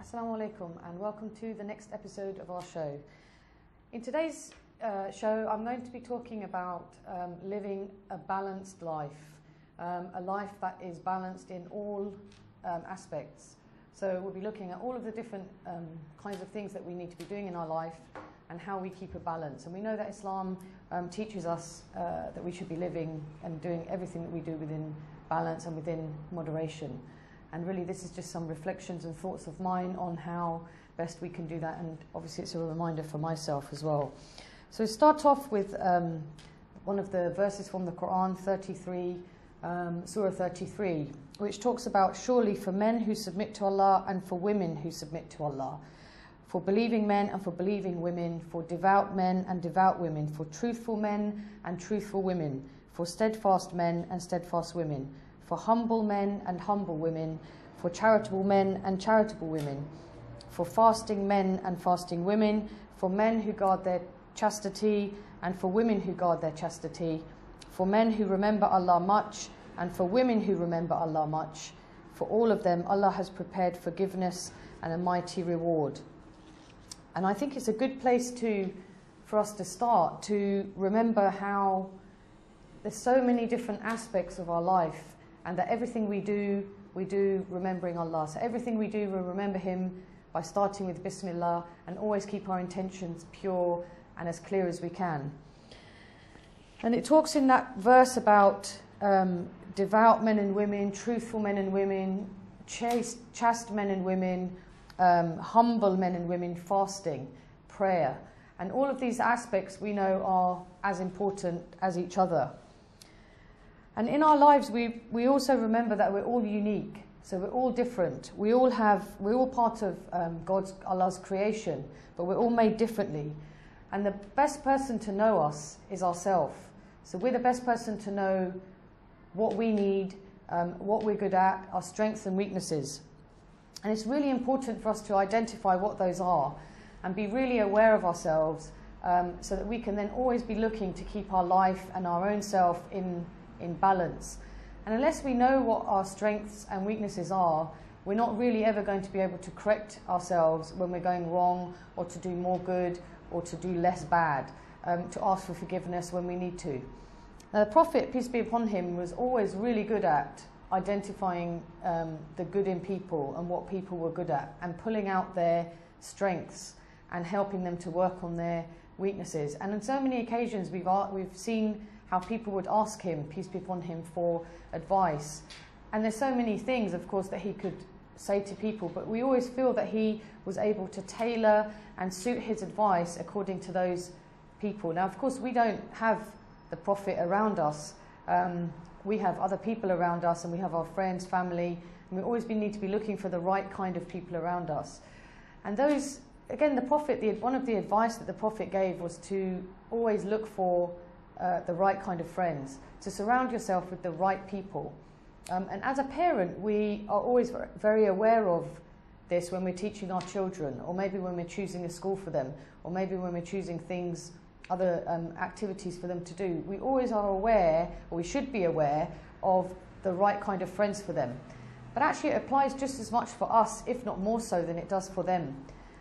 Assalamu alaikum and welcome to the next episode of our show. In today's show I'm going to be talking about living a balanced life, a life that is balanced in all aspects. So we'll be looking at all of the different kinds of things that we need to be doing in our life and how we keep a balance. And we know that Islam teaches us that we should be living and doing everything that we do within balance and within moderation. And really this is just some reflections and thoughts of mine on how best we can do that, and obviously it's a reminder for myself as well. So start off with one of the verses from the Quran, 33, Surah 33, which talks about, surely for men who submit to Allah and for women who submit to Allah, for believing men and for believing women, for devout men and devout women, for truthful men and truthful women, for steadfast men and steadfast women, for humble men and humble women, for charitable men and charitable women, for fasting men and fasting women, for men who guard their chastity and for women who guard their chastity, for men who remember Allah much and for women who remember Allah much. For all of them Allah has prepared forgiveness and a mighty reward. And I think it's a good place for us to start, to remember how there's so many different aspects of our life, and that everything we do remembering Allah. So everything we do, we remember Him by starting with Bismillah, and always keep our intentions pure and as clear as we can. And it talks in that verse about devout men and women, truthful men and women, chaste men and women, humble men and women, fasting, prayer. And all of these aspects we know are as important as each other. And in our lives, we also remember that we're all unique. So we're all different. We're all part of Allah's creation, but we're all made differently. And the best person to know us is ourselves. So we're the best person to know what we need, what we're good at, our strengths and weaknesses. And it's really important for us to identify what those are and be really aware of ourselves, so that we can then always be looking to keep our life and our own self in balance. And unless we know what our strengths and weaknesses are, we're not really ever going to be able to correct ourselves when we're going wrong, or to do more good, or to do less bad, to ask for forgiveness when we need to. Now, the Prophet, peace be upon him, was always really good at identifying the good in people and what people were good at, and pulling out their strengths and helping them to work on their weaknesses. And on so many occasions we've seen how people would ask him, peace be upon him, for advice. And there's so many things, of course, that he could say to people, but we always feel that he was able to tailor and suit his advice according to those people. Now, of course, we don't have the Prophet around us. We have other people around us, and we have our friends, family, and we always need to be looking for the right kind of people around us. And those, again, the Prophet, one of the advice that the Prophet gave was to always look for the right kind of friends, to surround yourself with the right people. And as a parent, we are always very aware of this when we're teaching our children, or maybe when we're choosing a school for them, or maybe when we're choosing things, other activities for them to do. We always are aware, or we should be aware, of the right kind of friends for them. But actually it applies just as much for us, if not more so, than it does for them.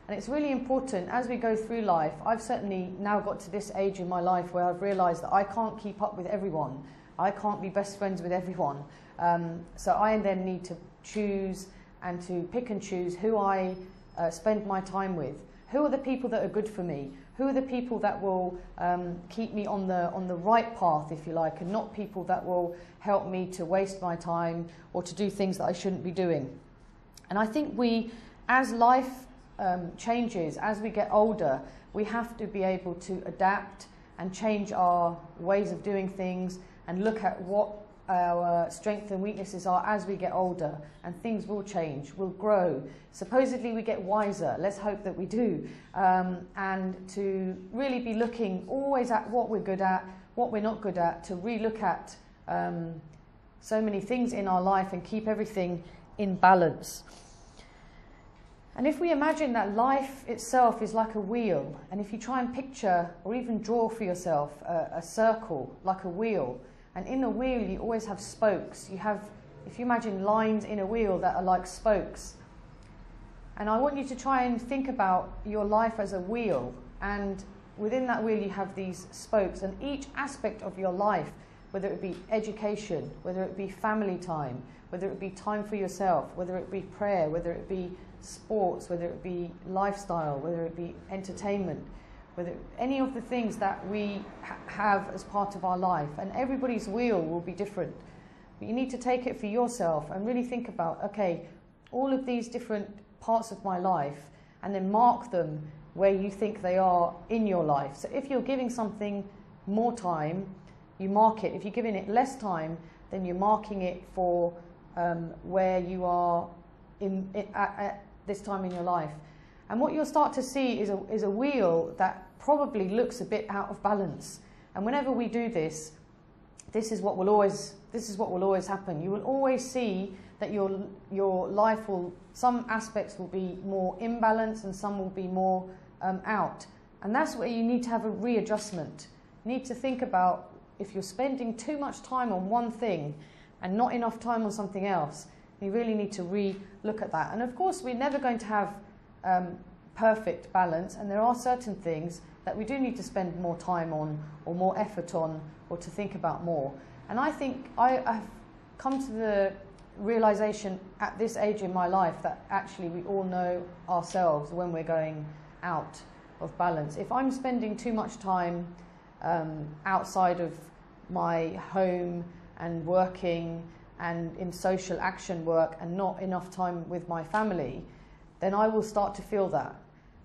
And it's really important as we go through life. I've certainly now got to this age in my life where I've realised that I can't keep up with everyone. I can't be best friends with everyone. So I then need to choose and to pick and choose who I spend my time with. Who are the people that are good for me? Who are the people that will keep me on the right path, if you like, and not people that will help me to waste my time or to do things that I shouldn't be doing. And I think as life changes, as we get older, we have to be able to adapt and change our ways of doing things and look at what our strengths and weaknesses are as we get older, and things will change, will grow. Supposedly we get wiser, let's hope that we do, and to really be looking always at what we're good at, what we're not good at, to re-look at so many things in our life and keep everything in balance. And if we imagine that life itself is like a wheel, and if you try and picture or even draw for yourself a circle like a wheel, and in a wheel you always have spokes. You have, if you imagine lines in a wheel that are like spokes, And I want you to try and think about your life as a wheel, and within that wheel you have these spokes, and each aspect of your life, whether it be education, whether it be family time, whether it be time for yourself, whether it be prayer, whether it be sports, whether it be lifestyle, whether it be entertainment, whether any of the things that we have as part of our life, and everybody's wheel will be different. But you need to take it for yourself and really think about, okay, all of these different parts of my life, and then mark them where you think they are in your life. So if you're giving something more time, you mark it. If you're giving it less time, then you're marking it for where you are at this time in your life. And what you'll start to see is a wheel that probably looks a bit out of balance. And whenever we do this, this is what will always happen. You will always see that your life will, some aspects will be more imbalanced and some will be more out. And that's where you need to have a readjustment. You need to think about, if you're spending too much time on one thing and not enough time on something else, you really need to re-look at that. And of course, we're never going to have perfect balance, and there are certain things that we do need to spend more time on, or more effort on, or to think about more. And I think I've come to the realization at this age in my life that actually we all know ourselves when we're going out of balance. If I'm spending too much time outside of my home and working and in social action work and not enough time with my family, then I will start to feel that.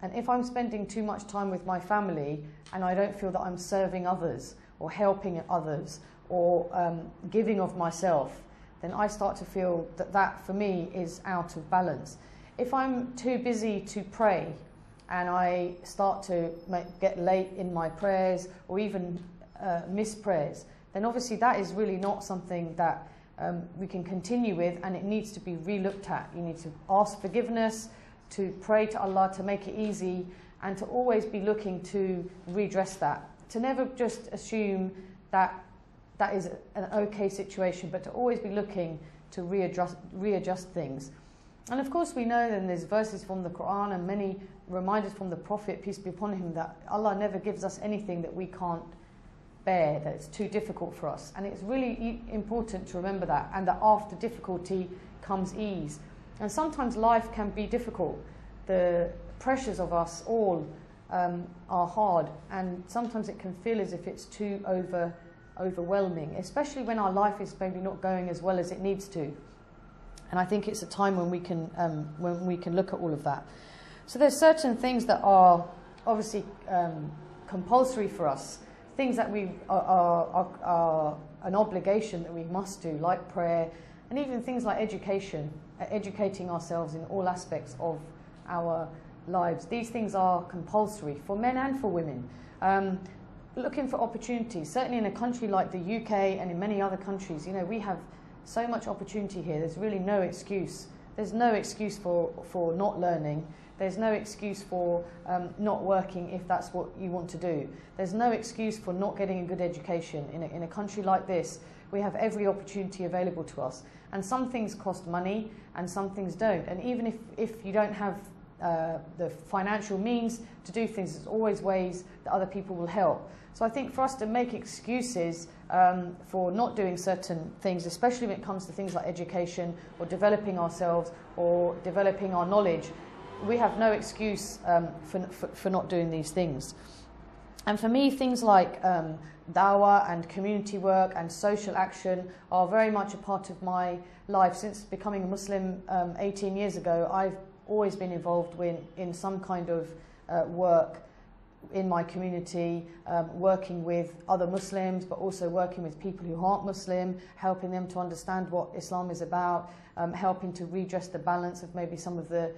And if I'm spending too much time with my family and I don't feel that I'm serving others or helping others or giving of myself, then I start to feel that that for me is out of balance. If I'm too busy to pray and I start to get late in my prayers or even miss prayers, then obviously that is really not something that we can continue with, and it needs to be re-looked at. You need to ask forgiveness, to pray to Allah to make it easy, and to always be looking to redress that. To never just assume that that is an okay situation, but to always be looking to readjust things. And of course we know that there's verses from the Quran and many reminders from the Prophet, peace be upon him, that Allah never gives us anything that we can't bear, that it's too difficult for us. And it's really important to remember that, and that after difficulty comes ease. And sometimes life can be difficult. The pressures of us all are hard, and sometimes it can feel as if it's too overwhelming, especially when our life is maybe not going as well as it needs to. And I think it's a time when we can look at all of that. So there's certain things that are obviously compulsory for us, things that we are an obligation that we must do, like prayer, and even things like education, educating ourselves in all aspects of our lives. These things are compulsory for men and for women. Looking for opportunities, certainly in a country like the UK and in many other countries, you know, we have so much opportunity here. There's really no excuse. There's no excuse for not learning. There's no excuse for not working if that's what you want to do. There's no excuse for not getting a good education. In a country like this, we have every opportunity available to us. And some things cost money and some things don't. And even if you don't have the financial means to do things, there's always ways that other people will help. So I think for us to make excuses for not doing certain things, especially when it comes to things like education or developing ourselves or developing our knowledge, we have no excuse for not doing these things. And for me, things like dawah and community work and social action are very much a part of my life. Since becoming a Muslim 18 years ago, I've always been involved in some kind of work in my community, working with other Muslims, but also working with people who aren't Muslim, helping them to understand what Islam is about, helping to redress the balance of maybe some of the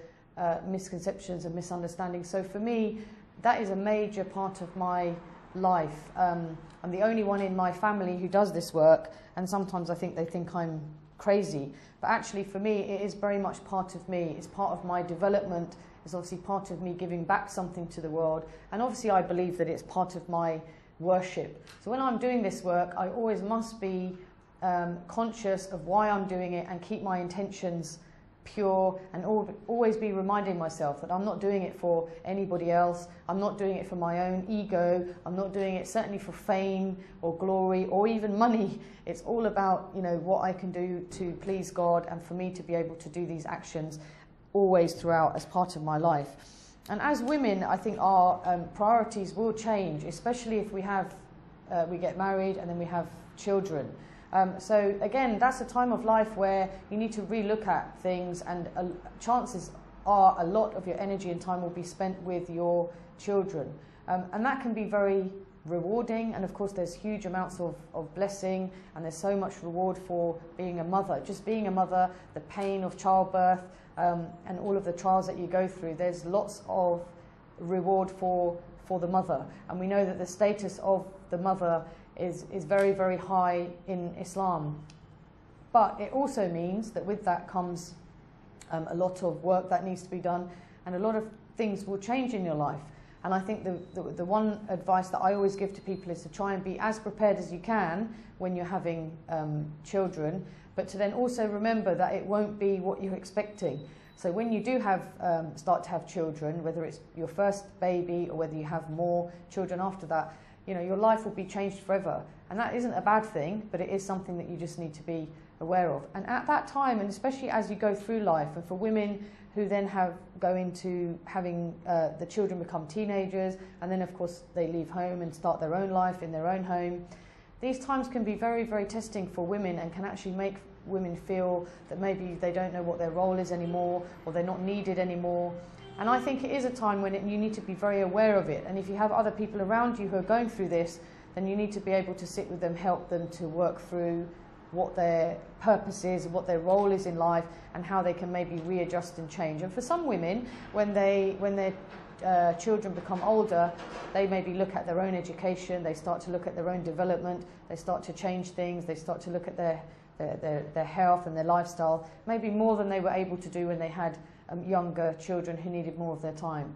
misconceptions and misunderstandings. So for me, that is a major part of my life. I'm the only one in my family who does this work, and sometimes I think they think I'm crazy. But actually for me, it is very much part of me. It's part of my development. It's obviously part of me giving back something to the world. And obviously I believe that it's part of my worship. So when I'm doing this work, I always must be conscious of why I'm doing it and keep my intentions pure, and always be reminding myself that I'm not doing it for anybody else. I'm not doing it for my own ego. I'm not doing it certainly for fame or glory or even money. It's all about, you know, what I can do to please God, and for me to be able to do these actions always throughout as part of my life. And as women, I think our priorities will change, especially if we get married and then we have children. So again, that's a time of life where you need to relook at things, and chances are a lot of your energy and time will be spent with your children. And that can be very rewarding, and of course there's huge amounts of blessing, and there's so much reward for being a mother. Just being a mother, the pain of childbirth, and all of the trials that you go through, there's lots of reward for the mother. And we know that the status of the mother is very, very high in Islam. But it also means that with that comes a lot of work that needs to be done, and a lot of things will change in your life. And I think the one advice that I always give to people is to try and be as prepared as you can when you're having children, but to then also remember that it won't be what you're expecting. So when you do start to have children, whether it's your first baby or whether you have more children after that, you know, your life will be changed forever. And that isn't a bad thing, but it is something that you just need to be aware of. And at that time, and especially as you go through life, and for women who then go into having the children become teenagers, and then of course they leave home and start their own life in their own home, these times can be very, very testing for women, and can actually make women feel that maybe they don't know what their role is anymore, or they're not needed anymore. And I think it is a time when you need to be very aware of it. And if you have other people around you who are going through this, then you need to be able to sit with them, help them to work through what their purpose is, what their role is in life, and how they can maybe readjust and change. And for some women, when their children become older, they maybe look at their own education, they start to look at their own development, they start to change things, they start to look at their health and their lifestyle, maybe more than they were able to do when they had younger children who needed more of their time.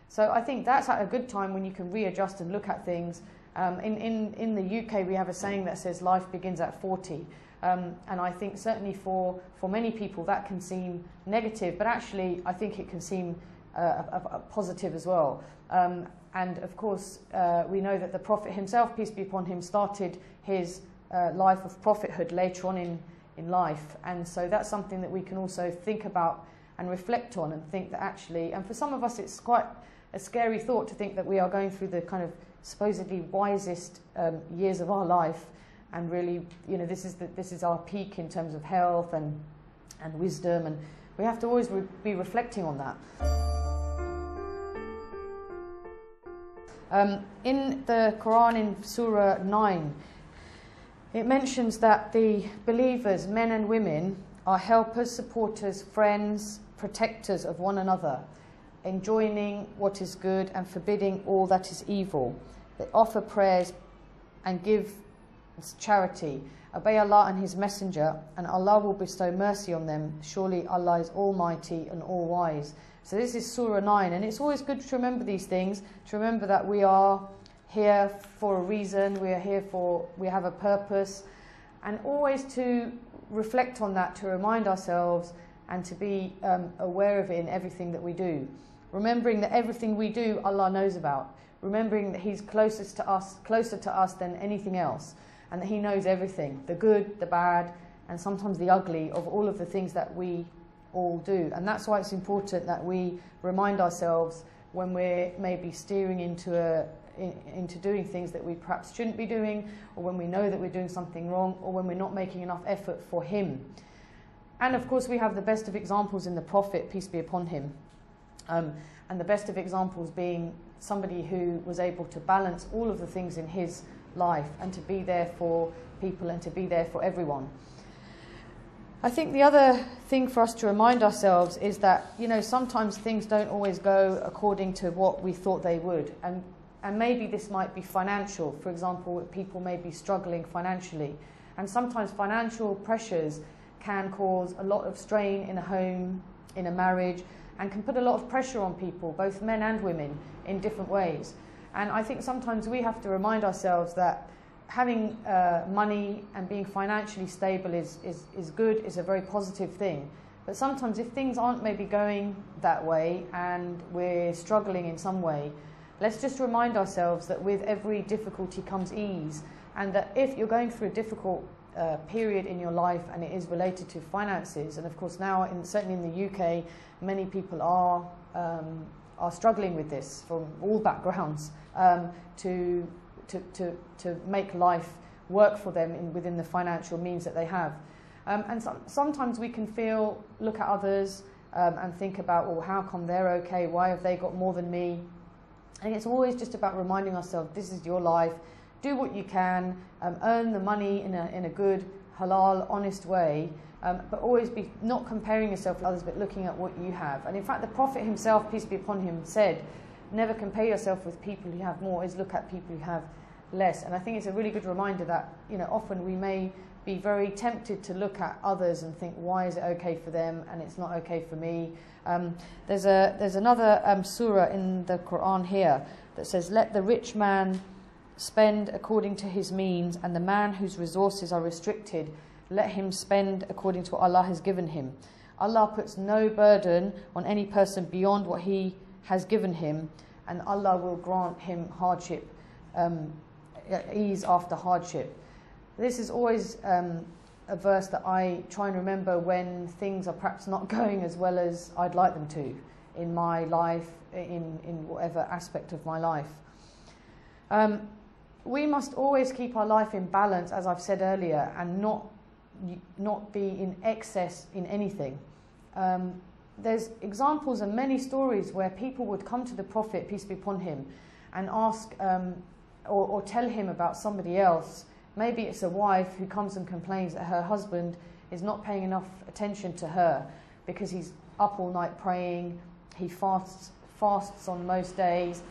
So I think that's at a good time when you can readjust and look at things. In the UK, we have a saying that says life begins at 40. And I think certainly for many people that can seem negative, but actually I think it can seem a positive as well. And of course, we know that the Prophet himself, peace be upon him, started his life of prophethood later on in life. And so that's something that we can also think about and reflect on, and think that actually, and for some of us it's quite a scary thought to think that we are going through the kind of supposedly wisest years of our life, and really, you know, this is our peak in terms of health and wisdom, and we have to always be reflecting on that. In the Quran, in Surah 9, it mentions that the believers, men and women, are helpers, supporters, friends, protectors of one another, enjoining what is good and forbidding all that is evil. They offer prayers and give charity, obey Allah and His Messenger, and Allah will bestow mercy on them. Surely Allah is Almighty and All-Wise. So this is Surah 9, and it's always good to remember these things, to remember that we are here for a reason, we have a purpose, and always to reflect on that, to remind ourselves and to be aware of it in everything that we do. Remembering that everything we do, Allah knows about. Remembering that He's closer to us than anything else, and that He knows everything, the good, the bad, and sometimes the ugly of all of the things that we all do. And that's why it's important that we remind ourselves when we're maybe steering into doing things that we perhaps shouldn't be doing, or when we know that we're doing something wrong, or when we're not making enough effort for Him. And of course we have the best of examples in the Prophet, peace be upon him, and the best of examples being somebody who was able to balance all of the things in his life, and to be there for people, and to be there for everyone. I think the other thing for us to remind ourselves is that, you know, sometimes things don't always go according to what we thought they would, and maybe this might be financial. For example, people may be struggling financially, and sometimes financial pressures can cause a lot of strain in a home, in a marriage, and can put a lot of pressure on people, both men and women, in different ways. And I think sometimes we have to remind ourselves that having money and being financially stable is good, is a very positive thing. But sometimes if things aren't maybe going that way and we're struggling in some way, let's just remind ourselves that with every difficulty comes ease, and that if you're going through a difficult period in your life and it is related to finances, and of course now, certainly in the UK, many people are struggling with this from all backgrounds, to make life work for them within the financial means that they have. And sometimes we can look at others and think about, well, how come they're okay? Why have they got more than me? And it's always just about reminding ourselves, this is your life. Do what you can, earn the money in a good, halal, honest way, but always be not comparing yourself with others, but looking at what you have. And in fact, the Prophet himself, peace be upon him, said, never compare yourself with people who have more, is look at people who have less. And I think it's a really good reminder that, often we may be very tempted to look at others and think, why is it okay for them and it's not okay for me? There's another surah in the Quran here that says, let the rich man spend according to his means, and the man whose resources are restricted, let him spend according to what Allah has given him. Allah puts no burden on any person beyond what he has given him, and Allah will grant him hardship, ease after hardship. This is always a verse that I try and remember when things are perhaps not going as well as I'd like them to in my life, in whatever aspect of my life. We must always keep our life in balance, as I've said earlier, and not be in excess in anything. There's examples and many stories where people would come to the Prophet, peace be upon him, and ask or tell him about somebody else. Maybe it's a wife who comes and complains that her husband is not paying enough attention to her because he's up all night praying, he fasts on most days.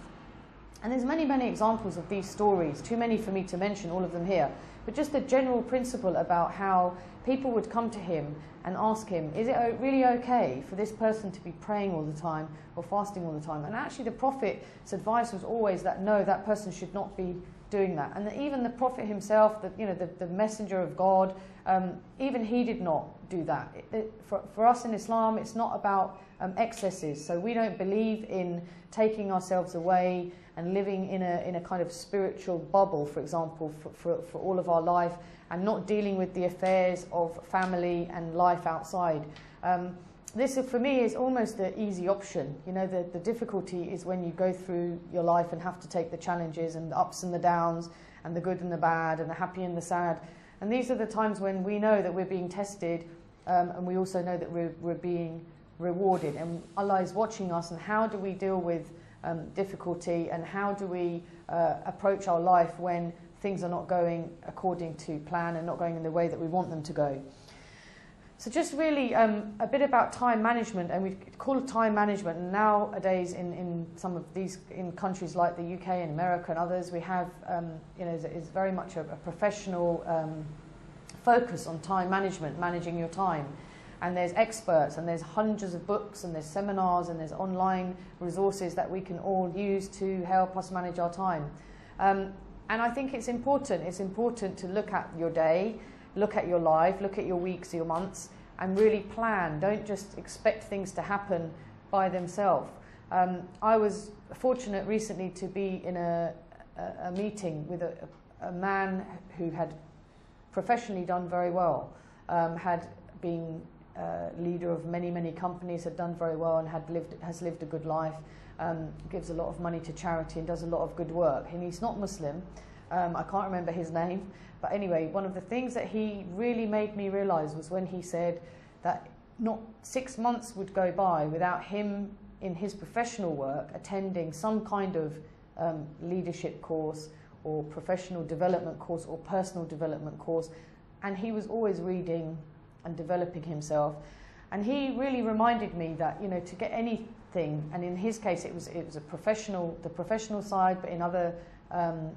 And there's many, many examples of these stories, too many for me to mention all of them here, but just the general principle about how people would come to him and ask him, is it really okay for this person to be praying all the time or fasting all the time? And actually the Prophet's advice was always that no, that person should not be doing that. And even the Prophet himself, the messenger of God, even he did not do that. For us in Islam, it's not about excesses. So we don't believe in taking ourselves away and living in a kind of spiritual bubble, for example, for all of our life, and not dealing with the affairs of family and life outside. This, for me, is almost the easy option. The difficulty is when you go through your life and have to take the challenges and the ups and the downs and the good and the bad and the happy and the sad. And these are the times when we know that we're being tested, and we also know that we're being rewarded. And Allah is watching us, and how do we deal with difficulty, and how do we approach our life when things are not going according to plan and not going in the way that we want them to go. So just really a bit about time management, and we call it time management. And nowadays in some of these, in countries like the UK and America and others, we have, it's very much a professional focus on time management, managing your time. And there's experts, and there's hundreds of books, and there's seminars, and there's online resources that we can all use to help us manage our time. And I think it's important to look at your day, look at your life, look at your weeks, your months, and really plan. Don't just expect things to happen by themselves. I was fortunate recently to be in a meeting with a man who had professionally done very well, had been leader of many, many companies, had done very well, and has lived a good life, gives a lot of money to charity and does a lot of good work. And he's not Muslim. I can't remember his name. But anyway, one of the things that he really made me realize was when he said that not 6 months would go by without him in his professional work attending some kind of leadership course or professional development course or personal development course. And he was always reading and developing himself. And he really reminded me that, to get anything, and in his case it was the professional side, but in other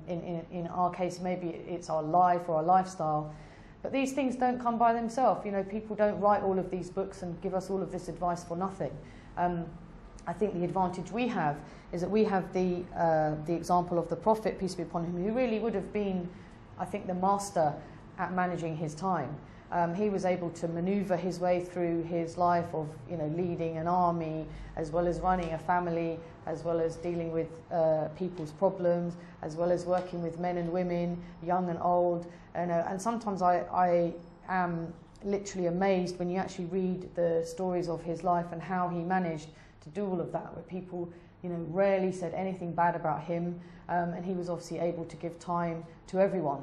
in our case maybe it's our life or our lifestyle. But these things don't come by themselves. People don't write all of these books and give us all of this advice for nothing. I think the advantage we have is that we have the example of the Prophet, peace be upon him, who really would have been, I think, the master at managing his time. He was able to maneuver his way through his life of, leading an army, as well as running a family, as well as dealing with people's problems, as well as working with men and women, young and old. And sometimes I am literally amazed when you actually read the stories of his life and how he managed to do all of that, where people, rarely said anything bad about him, and he was obviously able to give time to everyone.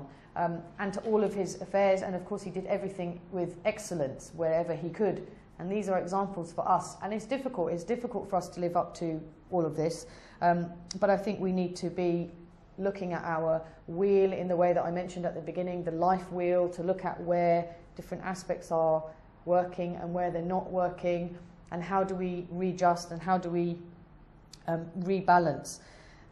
And to all of his affairs, and of course he did everything with excellence wherever he could. And these are examples for us. And it's difficult for us to live up to all of this, but I think we need to be looking at our wheel in the way that I mentioned at the beginning, the life wheel, to look at where different aspects are working and where they're not working, and how do we readjust and how do we rebalance.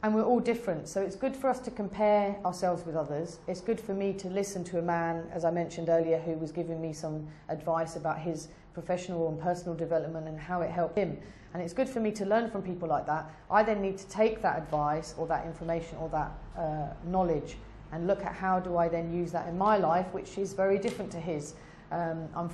And we're all different, so it's good for us to compare ourselves with others. It's good for me to listen to a man, as I mentioned earlier, who was giving me some advice about his professional and personal development and how it helped him. And it's good for me to learn from people like that. I then need to take that advice or that information or that knowledge and look at how do I then use that in my life, which is very different to his. I'm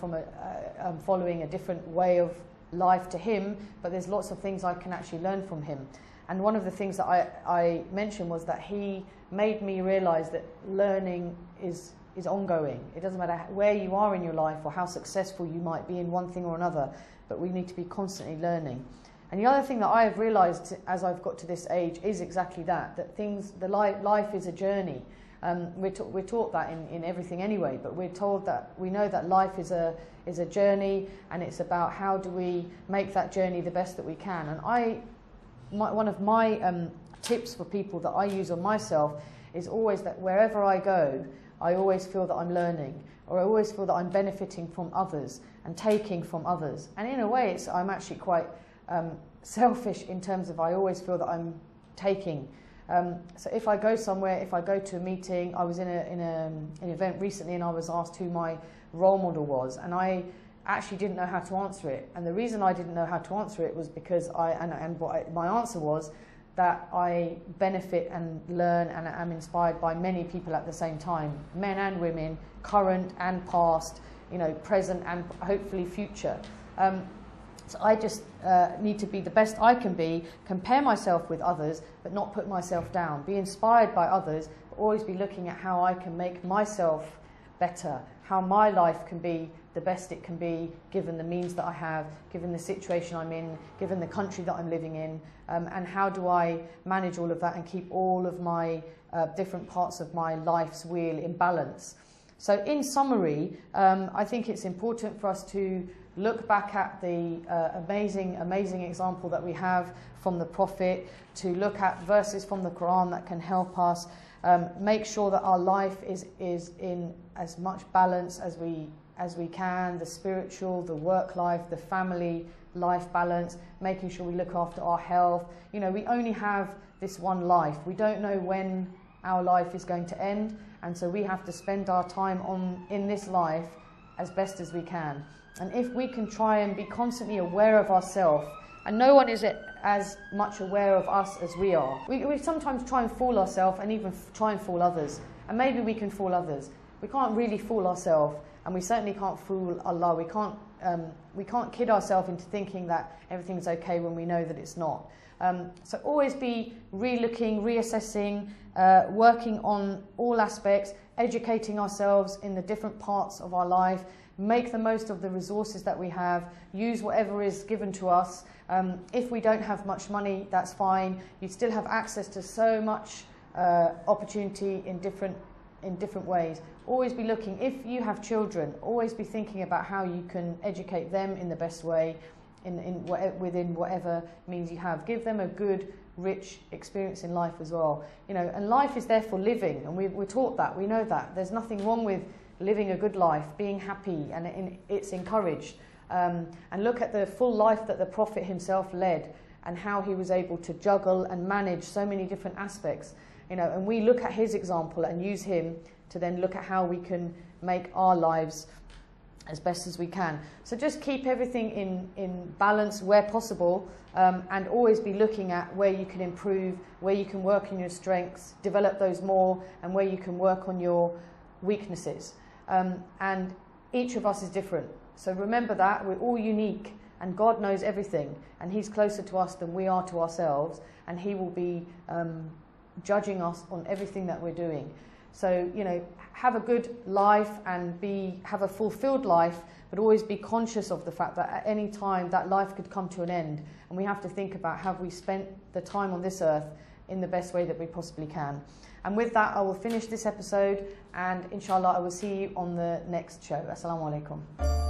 following a different way of life to him, but there's lots of things I can actually learn from him. And one of the things that I mentioned was that he made me realise that learning is ongoing. It doesn't matter where you are in your life or how successful you might be in one thing or another, but we need to be constantly learning. And the other thing that I have realised as I've got to this age is exactly that life is a journey. We're taught that in everything anyway, but we know that life is a journey, and it's about how do we make that journey the best that we can. And one of my tips for people that I use on myself is always that wherever I go, I always feel that I'm learning, or I always feel that I'm benefiting from others and taking from others. And in a way, I'm actually quite selfish in terms of I always feel that I'm taking. So if I go somewhere, if I go to a meeting, I was in an event recently and I was asked who my role model was, and I actually didn't know how to answer it. And the reason I didn't know how to answer it was because my answer was that I benefit and learn and am inspired by many people at the same time, men and women, current and past, present and hopefully future. So I just need to be the best I can be, compare myself with others, but not put myself down. Be inspired by others, but always be looking at how I can make myself better, how my life can be the best it can be, given the means that I have, given the situation I'm in, given the country that I'm living in, and how do I manage all of that and keep all of my different parts of my life's wheel in balance. So in summary, I think it's important for us to look back at the amazing example that we have from the Prophet, to look at verses from the Quran that can help us, make sure that our life is in as much balance as we can, the spiritual, the work life, the family life balance, making sure we look after our health. We only have this one life. We don't know when our life is going to end, and so we have to spend our time in this life as best as we can. And if we can try and be constantly aware of ourselves, and no one is as much aware of us as we are. We sometimes try and fool ourselves and even try and fool others. And maybe we can fool others. We can't really fool ourselves, and we certainly can't fool Allah. We can't kid ourselves into thinking that everything's okay when we know that it's not. So always be re-looking, reassessing, working on all aspects, educating ourselves in the different parts of our life, make the most of the resources that we have, use whatever is given to us. If we don't have much money, that's fine. You still have access to so much opportunity in different ways. Always be looking. If you have children, always be thinking about how you can educate them in the best way, within whatever means you have. Give them a good, rich experience in life as well. And life is there for living, and we're taught that. We know that. There's nothing wrong with living a good life, being happy, and it's encouraged. And look at the full life that the Prophet himself led, and how he was able to juggle and manage so many different aspects. And we look at his example and use him to then look at how we can make our lives as best as we can. So just keep everything in balance where possible, and always be looking at where you can improve, where you can work on your strengths, develop those more, and where you can work on your weaknesses. And each of us is different. So remember that we're all unique, and God knows everything, and He's closer to us than we are to ourselves, and He will be judging us on everything that we're doing. So, you know, have a good life and have a fulfilled life, but always be conscious of the fact that at any time that life could come to an end, and we have to think about, have we spent the time on this earth in the best way that we possibly can. And with that, I will finish this episode, and inshallah I will see you on the next show. Assalamu alaikum.